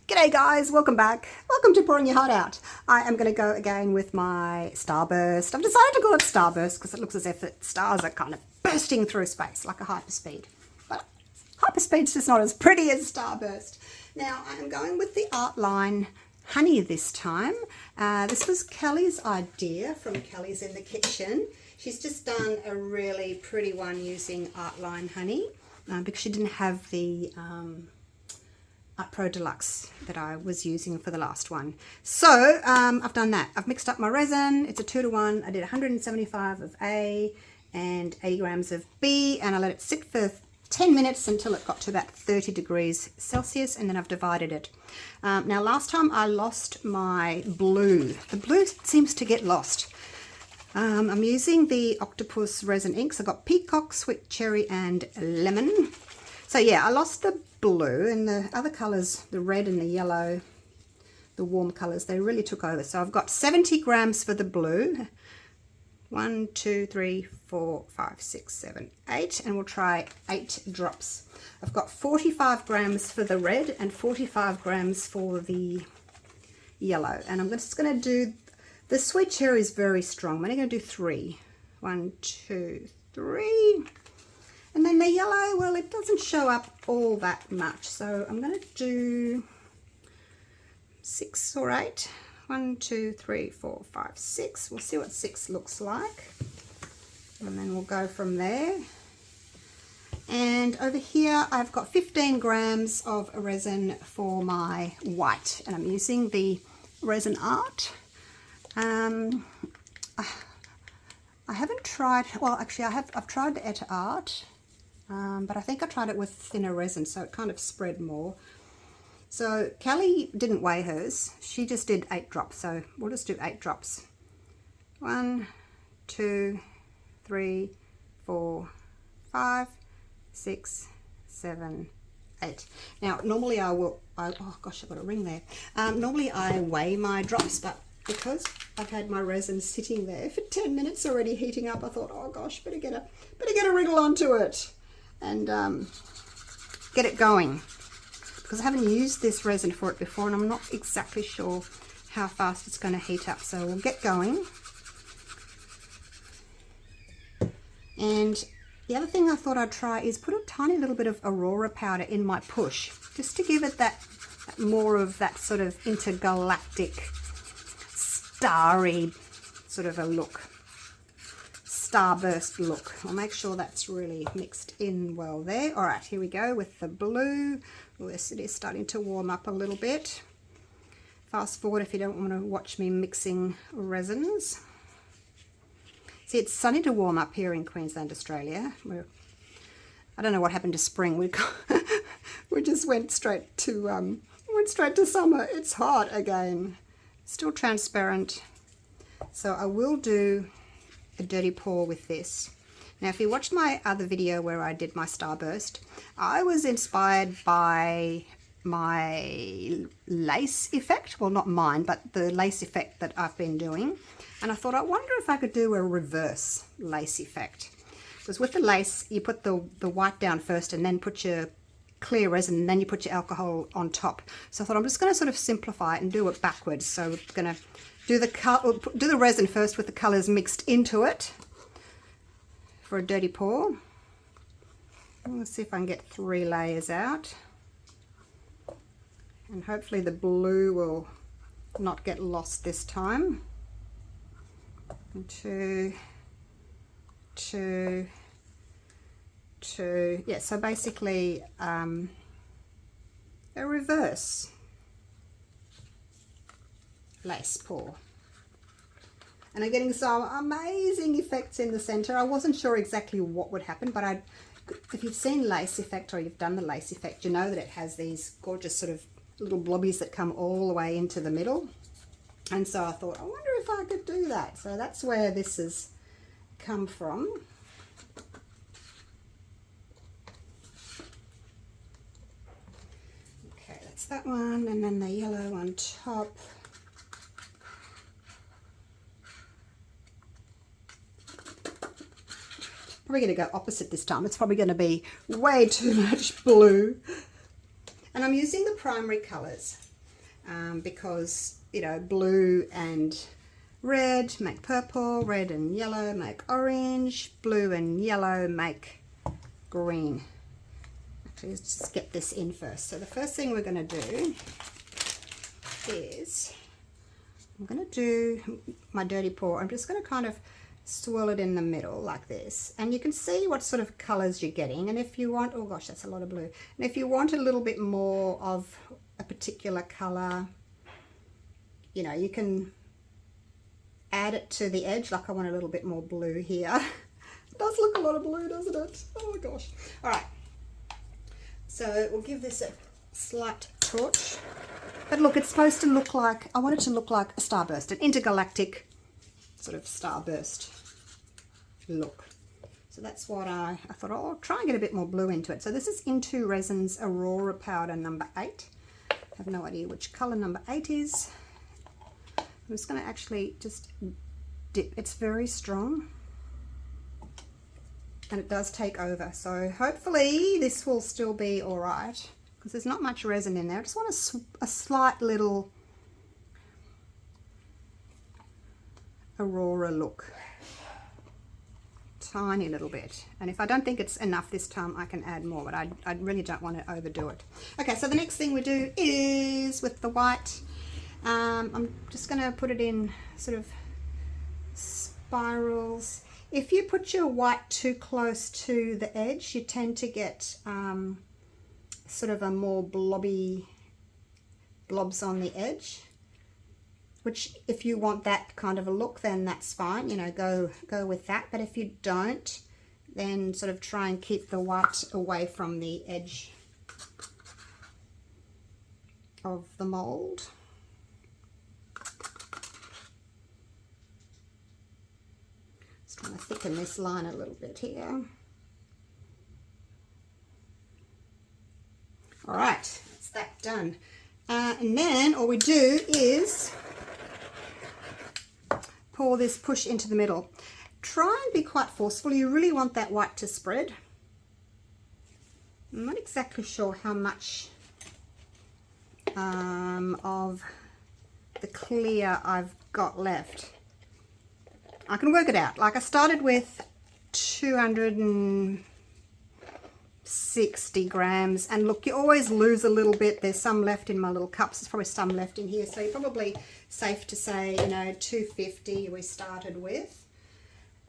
G'day guys, welcome back. Welcome to Pouring Your Heart Out. I am going to go again with my Starburst. I've decided to call it Starburst because it looks as if the stars are kind of bursting through space like a hyperspeed. But hyperspeed's just not as pretty as Starburst. Now I am going with the Artline Honey this time. This was Kelly's idea from Kelly's in the Kitchen. She's just done a really pretty one using Artline Honey because she didn't have the Art Pro Deluxe that I was using for the last one. So I've done that. I've mixed up my resin. It's a 2-to-1. I did 175 of A and 80 grams of B, and I let it sit for 10 minutes until it got to about 30 degrees Celsius, and then I've divided it. Now last time I lost my blue. The blue seems to get lost. I'm using the Octopus resin inks. I've got peacock, sweet cherry and lemon. So yeah, I lost the blue, and the other colours, the red and the yellow, the warm colours, they really took over. So I've got 70 grams for the blue. 1, 2, 3, 4, 5, 6, 7, 8, and we'll try 8 drops. I've got 45 grams for the red and 45 grams for the yellow, and I'm just going to do, the sweet cherry is very strong. I'm only going to do 3. 1, 2, 3. And then the yellow, well, it doesn't show up all that much, so I'm going to do 6 or 8. 1, 2, 3, 4, 5, 6. We'll see what 6 looks like, and then we'll go from there. And over here I've got 15 grams of resin for my white, and I'm using the Resinart. I haven't tried, well actually I've tried the Et Art, but I think I tried it with thinner resin, so it kind of spread more. So Kelly didn't weigh hers, she just did 8 drops, so we'll just do 8 drops. 1, 2, 3, 4, 5, 6, 7, 8. Now normally oh gosh, I've got a ring there. Normally I weigh my drops, but because I've had my resin sitting there for 10 minutes already heating up, I thought, oh gosh, better get a wriggle onto it and get it going, because I haven't used this resin for it before and I'm not exactly sure how fast it's going to heat up. So we'll get going. And the other thing I thought I'd try is put a tiny little bit of Aurora powder in my push, just to give it that more of that sort of intergalactic starry sort of a look, Starburst look. I'll make sure that's really mixed in well there. All right, here we go with the blue. Well, yes, it is starting to warm up a little bit. Fast forward if you don't want to watch me mixing resins. See, it's sunny to warm up here in Queensland, Australia. I don't know what happened to spring. We just went straight to summer. It's hot again. Still transparent. So I will do a dirty pour with this. Now if you watched my other video where I did my Starburst, I was inspired by my lace effect. Well, not mine, but the lace effect that I've been doing. And I thought, I wonder if I could do a reverse lace effect. Because with the lace, you put the white down first and then put your clear resin, and then you put your alcohol on top. So I thought I'm just going to sort of simplify it and do it backwards. So we're going to do the resin first with the colors mixed into it for a dirty pour. Let's see if I can get 3 layers out, and hopefully the blue will not get lost this time. 2, 2, 2. Yeah, so basically a reverse lace pour. And I'm getting some amazing effects in the center. I wasn't sure exactly what would happen, but if you've seen lace effect or you've done the lace effect, you know that it has these gorgeous sort of little blobbies that come all the way into the middle. And so I thought, I wonder if I could do that. So that's where this has come from. Okay, that's that one, and then the yellow on top. Probably going to go opposite this time. It's probably going to be way too much blue. And I'm using the primary colours. because, you know, blue and red make purple, red and yellow make orange, blue and yellow make green. Actually, let's just get this in first. So the first thing we're going to do is I'm going to do my dirty pour. I'm just going to kind of swirl it in the middle like this, and you can see what sort of colors you're getting. And if you want, oh gosh, that's a lot of blue. And if you want a little bit more of a particular color, you know, you can add it to the edge. Like I want a little bit more blue here. It does look a lot of blue, doesn't it? Oh my gosh. All right, so we'll give this a slight torch. But look, it's supposed to look like, I want it to look like a starburst, an intergalactic sort of starburst look. So that's what I thought, oh, I'll try and get a bit more blue into it. So this is Into Resin's Aurora Powder number 8. I have no idea which color number 8 is. I'm just going to actually just dip. It's very strong and it does take over. So hopefully this will still be all right because there's not much resin in there. I just want a slight little Aurora look. Tiny little bit, and if I don't think it's enough this time I can add more, but I really don't want to overdo it. Okay, so the next thing we do is with the white, I'm just going to put it in sort of spirals. If you put your white too close to the edge, you tend to get sort of a more blobs on the edge, which if you want that kind of a look, then that's fine, you know, go with that. But if you don't, then sort of try and keep the white away from the edge of the mold. Just trying to thicken this line a little bit here. All right, that's that done. And then all we do is pour this push into the middle. Try and be quite forceful. You really want that white to spread. I'm not exactly sure how much of the clear I've got left. I can work it out. Like I started with 260 grams, and look, you always lose a little bit. There's some left in my little cups. There's probably some left in here, so you're probably safe to say, you know, 250 we started with,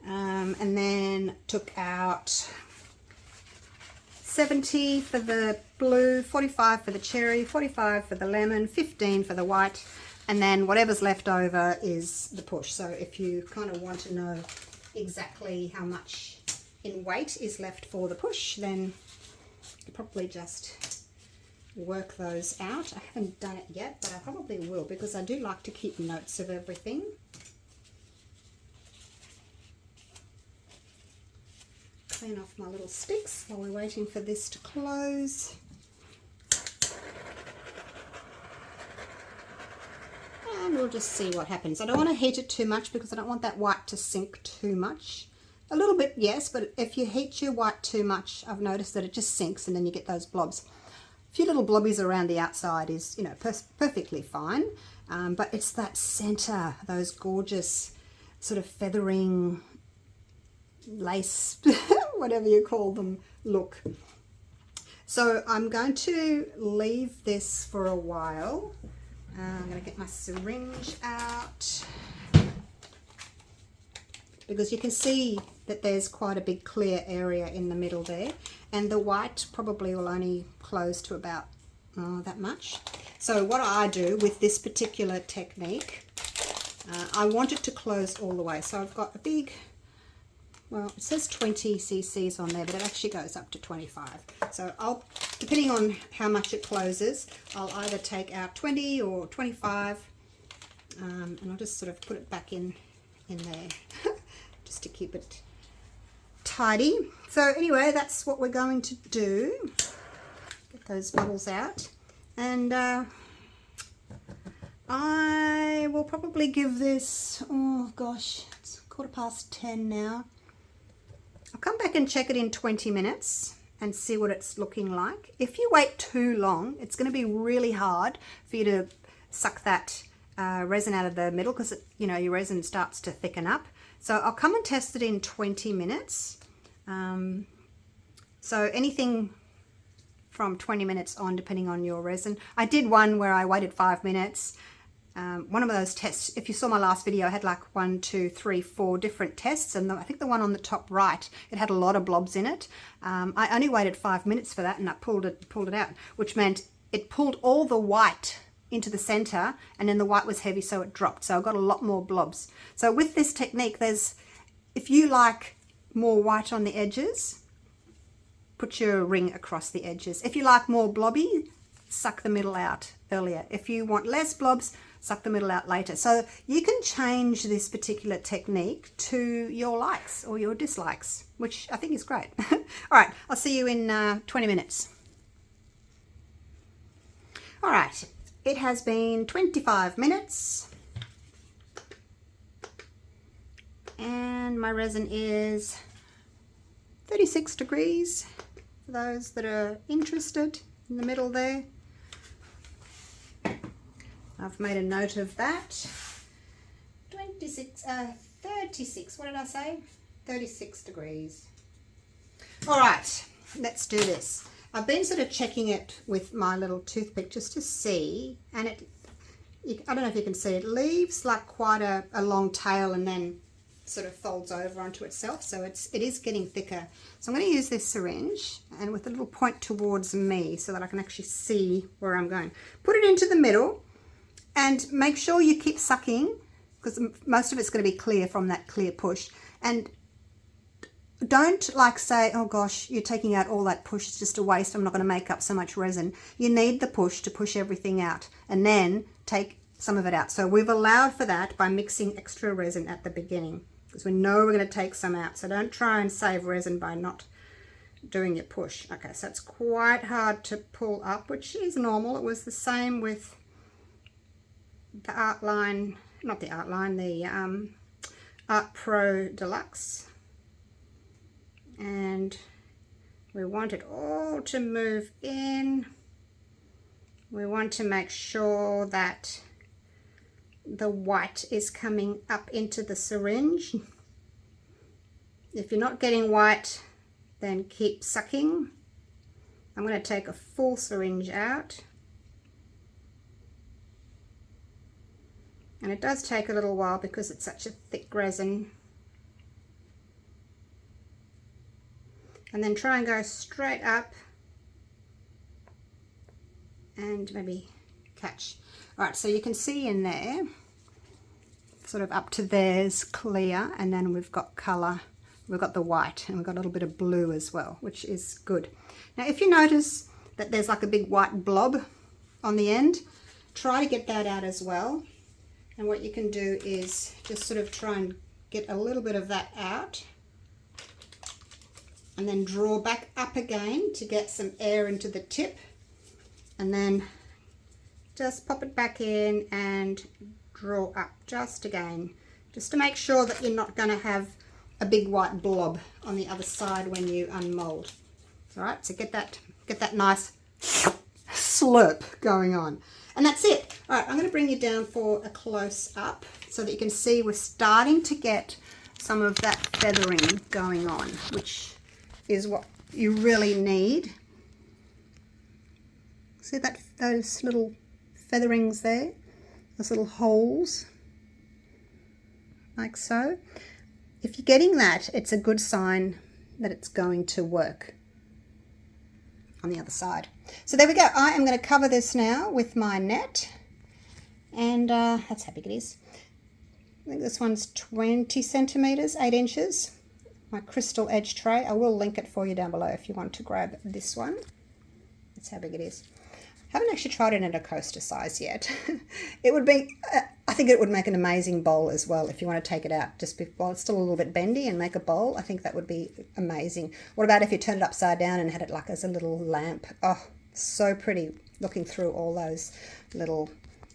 and then took out 70 for the blue, 45 for the cherry, 45 for the lemon, 15 for the white, and then whatever's left over is the push. So if you kind of want to know exactly how much in weight is left for the push, then you probably just work those out. I haven't done it yet, but I probably will, because I do like to keep notes of everything. Clean off my little sticks while we're waiting for this to close. And we'll just see what happens. I don't want to heat it too much because I don't want that white to sink too much. A little bit, yes, but if you heat your white too much, I've noticed that it just sinks and then you get those blobs. A few little blobbies around the outside is, you know, perfectly fine, but it's that center, those gorgeous sort of feathering lace, whatever you call them, look. So I'm going to leave this for a while. I'm going to get my syringe out, because you can see that there's quite a big clear area in the middle there, and the white probably will only close to about that much. So what I do with this particular technique, I want it to close all the way. So I've got a big, well, it says 20 cc's on there, but it actually goes up to 25. So I'll, depending on how much it closes, I'll either take out 20 or 25, and I'll just sort of put it back in there just to keep it tidy. So anyway, that's what we're going to do. Get those bubbles out, and I will probably give this, oh gosh, it's 10:15 now. I'll come back and check it in 20 minutes and see what it's looking like. If you wait too long, it's going to be really hard for you to suck that resin out of the middle, because you know, your resin starts to thicken up. So I'll come and test it in 20 minutes. So anything from 20 minutes on, depending on your resin. I did one where I waited 5 minutes. One of those tests, if you saw my last video, I had like 1, 2, 3, 4 different tests, and I think the one on the top right, it had a lot of blobs in it. I only waited 5 minutes for that, and I pulled it out, which meant it pulled all the white into the center, and then the white was heavy, so it dropped. So I got a lot more blobs. So with this technique, if you like more white on the edges, put your ring across the edges. If you like more blobby, suck the middle out earlier. If you want less blobs, suck the middle out later. So you can change this particular technique to your likes or your dislikes, which I think is great. All right, I'll see you in 20 minutes. All right, it has been 25 minutes. And my resin is 36 degrees, for those that are interested, in the middle there. I've made a note of that. 36, what did I say? 36 degrees. All right, let's do this. I've been sort of checking it with my little toothpick just to see, and I don't know if you can see, it leaves like quite a long tail and then sort of folds over onto itself, so it is getting thicker. So I'm going to use this syringe, and with a little point towards me so that I can actually see where I'm going. Put it into the middle, and make sure you keep sucking, because most of it's going to be clear from that clear push. And don't like say, oh gosh, you're taking out all that push, it's just a waste, I'm not going to make up so much resin. You need the push to push everything out, and then take some of it out. So we've allowed for that by mixing extra resin at the beginning, because we know we're going to take some out. So don't try and save resin by not doing your push. Okay, so it's quite hard to pull up, which is normal. It was the same with the Artline, not the Artline, the Art Pro Deluxe. And we want it all to move in. We want to make sure that the white is coming up into the syringe. If you're not getting white, then keep sucking. I'm going to take a full syringe out. And it does take a little while because it's such a thick resin. And then try and go straight up and maybe catch. All right, so you can see in there, sort of up to there's clear, and then we've got color. We've got the white, and we've got a little bit of blue as well, which is good. Now, if you notice that there's like a big white blob on the end, try to get that out as well. And what you can do is just sort of try and get a little bit of that out, and then draw back up again to get some air into the tip, and then just pop it back in and draw up just again, just to make sure that you're not going to have a big white blob on the other side when you unmold. All right, so get that nice slurp going on. And that's it. All right, I'm going to bring you down for a close up so that you can see we're starting to get some of that feathering going on, which is what you really need. See those little featherings there? Those little holes, like so. If you're getting that, it's a good sign that it's going to work on the other side. So there we go. I am going to cover this now with my net, and that's how big it is. I think this one's 20 centimeters, 8 inches. My crystal edge tray. I will link it for you down below if you want to grab this one. That's how big it is. I haven't actually tried it in a coaster size yet. It would be, I think it would make an amazing bowl as well if you want to take it out just while it's still a little bit bendy and make a bowl. I think that would be amazing. What about if you turned it upside down and had it like as a little lamp? Oh, so pretty looking through all those little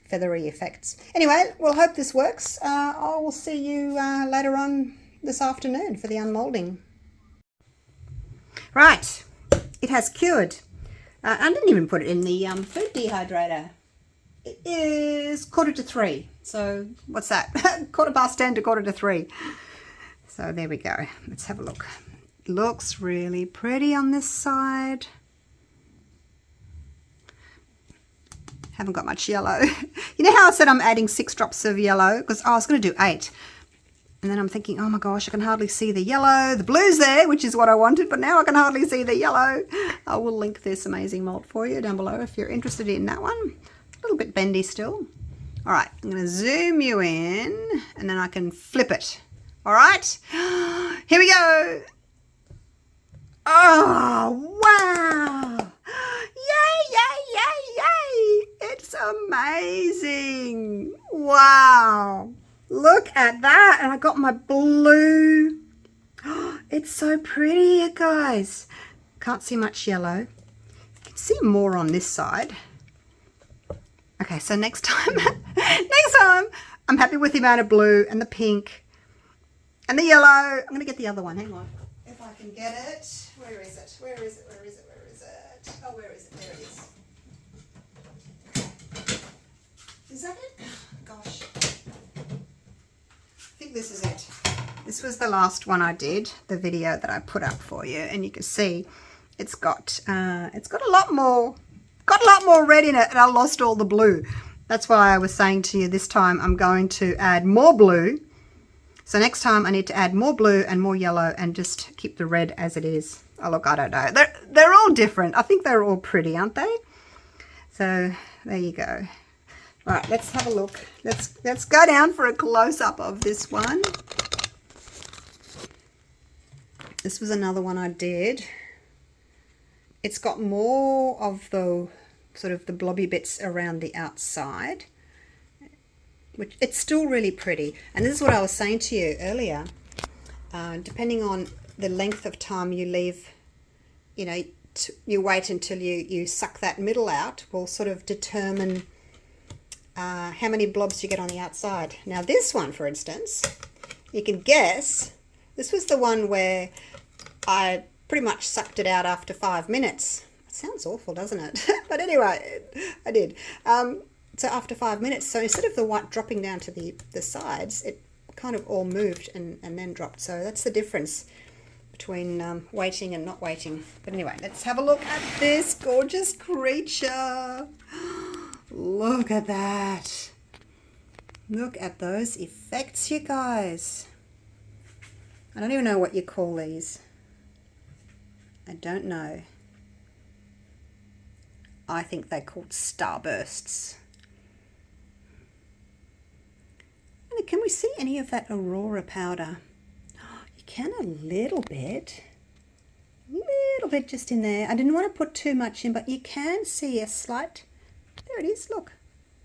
feathery effects. Anyway, we'll hope this works. I will see you later on this afternoon for the unmolding. Right, it has cured. I didn't even put it in the food dehydrator. It is is 2:45. So what's that? 10:15 to 2:45. So there we go. Let's have a look. Looks really pretty on this side. Haven't got much yellow. You know how I said I'm adding 6 drops of yellow? Because I was going to do 8. And then I'm thinking, oh my gosh, I can hardly see the yellow. The blue's there, which is what I wanted, but now I can hardly see the yellow. I will link this amazing mold for you down below if you're interested in that one. A little bit bendy still. All right, I'm going to zoom you in, and then I can flip it. All right, here we go. Oh, wow. Yay, yay, yay, yay. It's amazing. Wow. Look at that. And I got my blue. It's so pretty, you guys. Can't see much yellow. You can see more on this side. Okay, so next time, I'm happy with the amount of blue and the pink and the yellow. I'm going to get the other one. Hang on. If I can get it. Where is it? Where is it? Where is it? Where is it? Oh, where is it? There it is. Is that it? Gosh. I think this is it. This was the last one I did, the video that I put up for you, and you can see it's got a lot more red in it, and I lost all the blue. That's why I was saying to you this time I'm going to add more blue. So next time I need to add more blue and more yellow and just keep the red as it is. Oh look, I don't know. They're all different. I think they're all pretty, aren't they? So there you go. All right, let's have a look. Let's go down for a close-up of this one. This was another one I did. It's got more of the sort of the blobby bits around the outside, which it's still really pretty. And this is what I was saying to you earlier. Depending on the length of time you leave, you know, you wait until you suck that middle out, will sort of determine how many blobs you get on the outside. Now this one, for instance, you can guess, this was the one where I pretty much sucked it out after 5 minutes. It sounds awful, doesn't it? But anyway, I did. So after 5 minutes, so instead of the white dropping down to the sides, it kind of all moved and then dropped. So that's the difference between waiting and not waiting. But anyway, let's have a look at this gorgeous creature. Look at that. Look at those effects, you guys. I don't even know what you call these. I don't know. I think they're called starbursts. And can we see any of that Aurora powder? You can a little bit just in there. I didn't want to put too much in, but you can see a slight, there it is, look,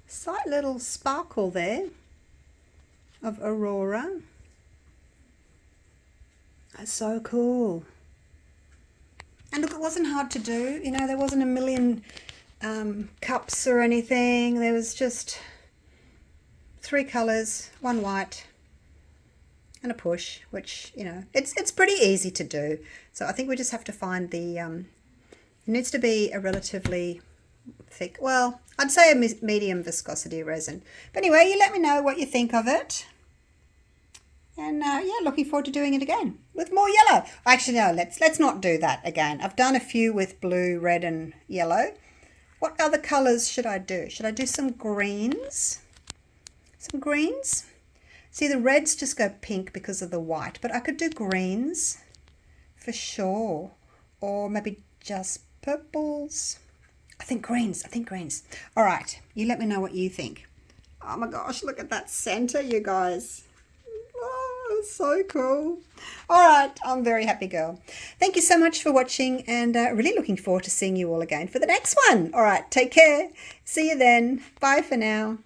slight little sparkle there of Aurora. That's so cool. And look, it wasn't hard to do. You know, there wasn't a million cups or anything. There was just 3 colours, 1 white and a push, which, you know, it's pretty easy to do. So I think we just have to find the, it needs to be a relatively thick, well, I'd say a medium viscosity resin. But anyway, you let me know what you think of it. And yeah, looking forward to doing it again with more yellow. Actually, no, let's not do that again. I've done a few with blue, red and yellow. What other colours should I do? Should I do some greens? Some greens? See, the reds just go pink because of the white, but I could do greens for sure. Or maybe just purples. I think greens. All right, you let me know what you think. Oh my gosh, look at that center, you guys. Oh, so cool. All right, I'm a very happy girl. Thank you so much for watching, and really looking forward to seeing you all again for the next one. All right, take care. See you then. Bye for now.